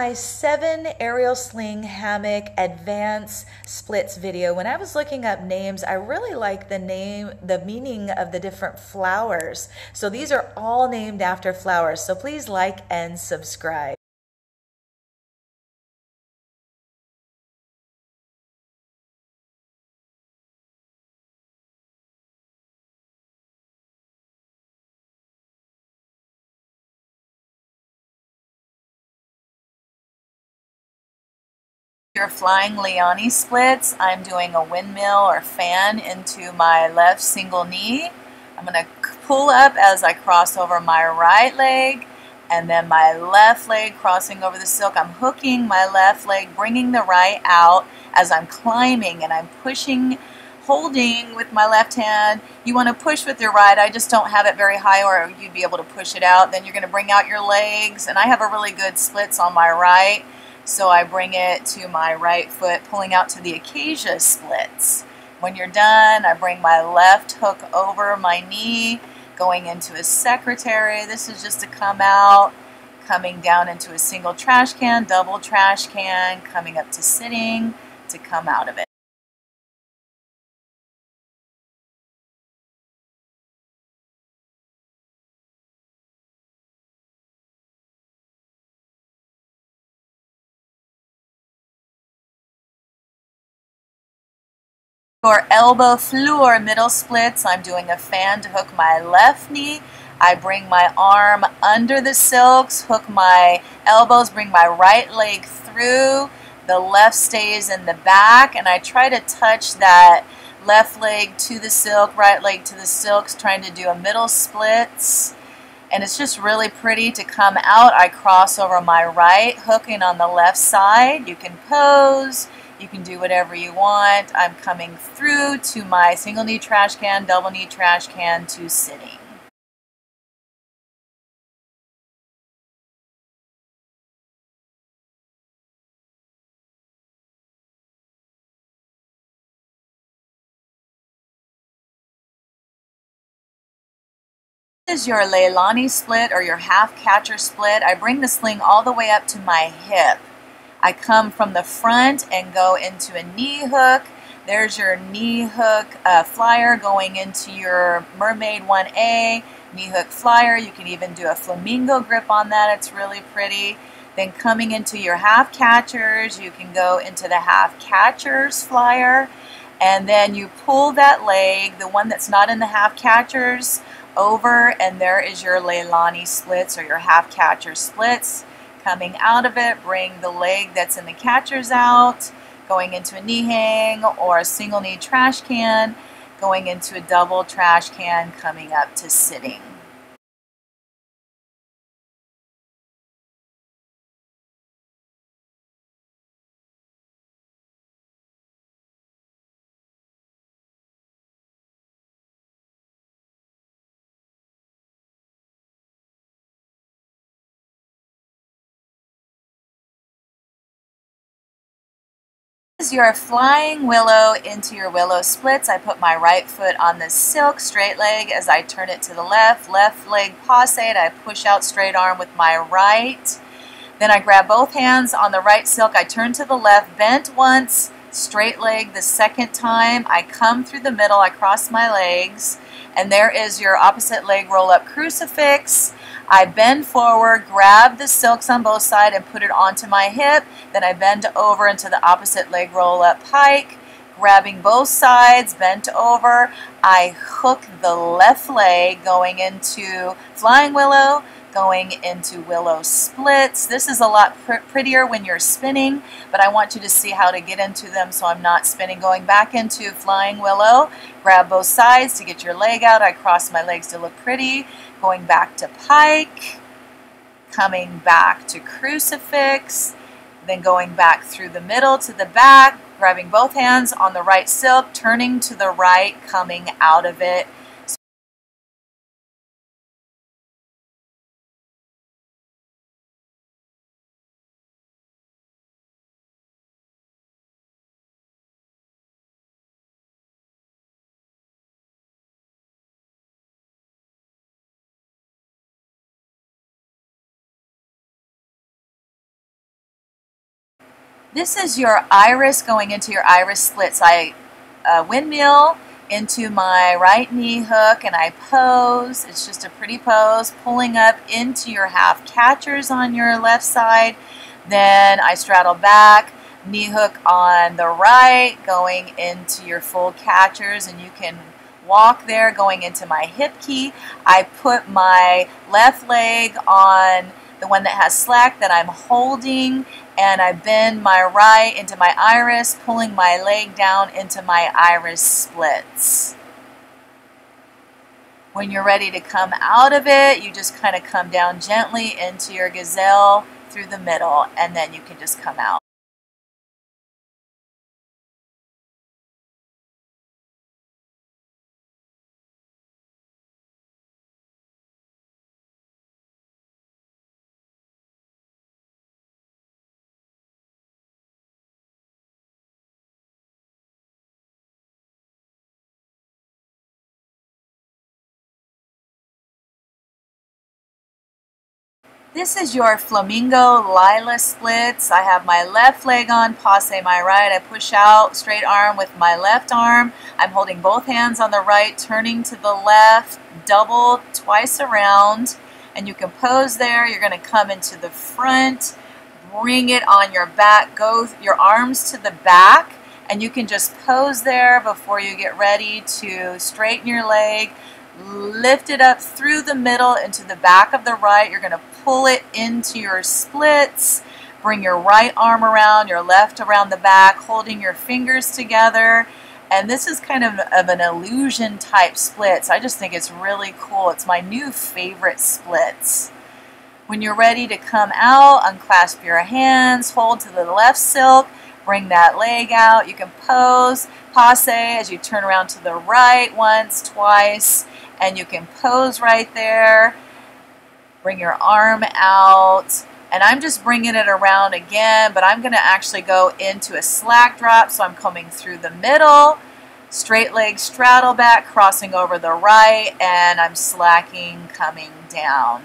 my 7 aerial sling hammock advanced splits video. When I was looking up names, I really like the meaning of the different flowers. So these are all named after flowers. So please like and subscribe. Your Flying Liani Splits, I'm doing a windmill or fan into my left single knee. I'm going to pull up as I cross over my right leg, and then my left leg crossing over the silk. I'm hooking my left leg, bringing the right out as I'm climbing, and I'm pushing, holding with my left hand. You want to push with your right. I just don't have it very high, or you'd be able to push it out. Then you're going to bring out your legs, and I have a really good splits on my right. So I bring it to my right foot, pulling out to the Acacia Splits. When you're done, I bring my left hook over my knee, going into a secretary. This is just to come out, coming down into a single trash can, double trash can, coming up to sitting to come out of it. For elbow Fleur Middle Splits, I'm doing a fan to hook my left knee. I bring my arm under the silks, hook my elbows, bring my right leg through. The left stays in the back, and I try to touch that left leg to the silk, right leg to the silks, trying to do a middle splits. And it's just really pretty to come out. I cross over my right, hooking on the left side. You can pose. You can do whatever you want. I'm coming through to my single knee trash can, double knee trash can to sitting. This is your Leilani split or your half catcher split. I bring the sling all the way up to my hip. I come from the front and go into a knee hook. There's your knee hook flyer going into your Mermaid 1A, knee hook flyer. You can even do a flamingo grip on that. It's really pretty. Then coming into your half catchers, you can go into the half catchers flyer. And then you pull that leg, the one that's not in the half catchers, over, and there is your Leilani splits or your half catcher splits. Coming out of it, bring the leg that's in the catchers out, going into a knee hang or a single knee trash can, going into a double trash can, coming up to sitting. This is your Flying Willow into your willow splits. I put my right foot on the silk, straight leg as I turn it to the left. Left leg passe, I push out straight arm with my right. Then I grab both hands on the right silk. I turn to the left, bent once, straight leg the second time. I come through the middle, I cross my legs, and there is your opposite leg roll up crucifix. I bend forward, grab the silks on both sides and put it onto my hip. Then I bend over into the opposite leg roll up pike, grabbing both sides, bent over. I hook the left leg going into Flying Willow, going into willow splits. This is a lot prettier when you're spinning, but I want you to see how to get into them so I'm not spinning. Going back into Flying Willow, grab both sides to get your leg out. I cross my legs to look pretty. Going back to pike, coming back to crucifix, then going back through the middle to the back, grabbing both hands on the right silk, turning to the right, coming out of it. This is your iris going into your iris splits. I windmill into my right knee hook and I pose. It's just a pretty pose, pulling up into your half catchers on your left side. Then I straddle back, knee hook on the right, going into your full catchers, and you can walk there going into my hip key. I put my left leg on the one that has slack that I'm holding, and I bend my right into my iris, pulling my leg down into my iris splits. When you're ready to come out of it, you just kind of come down gently into your gazelle through the middle, and then you can just come out. This is your Flamingo Lila Splits. I have my left leg on, passe my right. I push out, straight arm with my left arm. I'm holding both hands on the right, turning to the left, double twice around. And you can pose there. You're going to come into the front, bring it on your back, go your arms to the back, and you can just pose there before you get ready to straighten your leg. Lift it up through the middle into the back of the right. You're going to pull it into your splits. Bring your right arm around, your left around the back, holding your fingers together. And this is kind of an illusion type splits. I just think it's really cool. It's my new favorite splits. When you're ready to come out, unclasp your hands, hold to the left silk, bring that leg out. You can pose, passe as you turn around to the right once, twice, and you can pose right there. Bring your arm out, and I'm just bringing it around again, but I'm going to actually go into a slack drop, so I'm coming through the middle, straight leg straddle back, crossing over the right, and I'm slacking, coming down.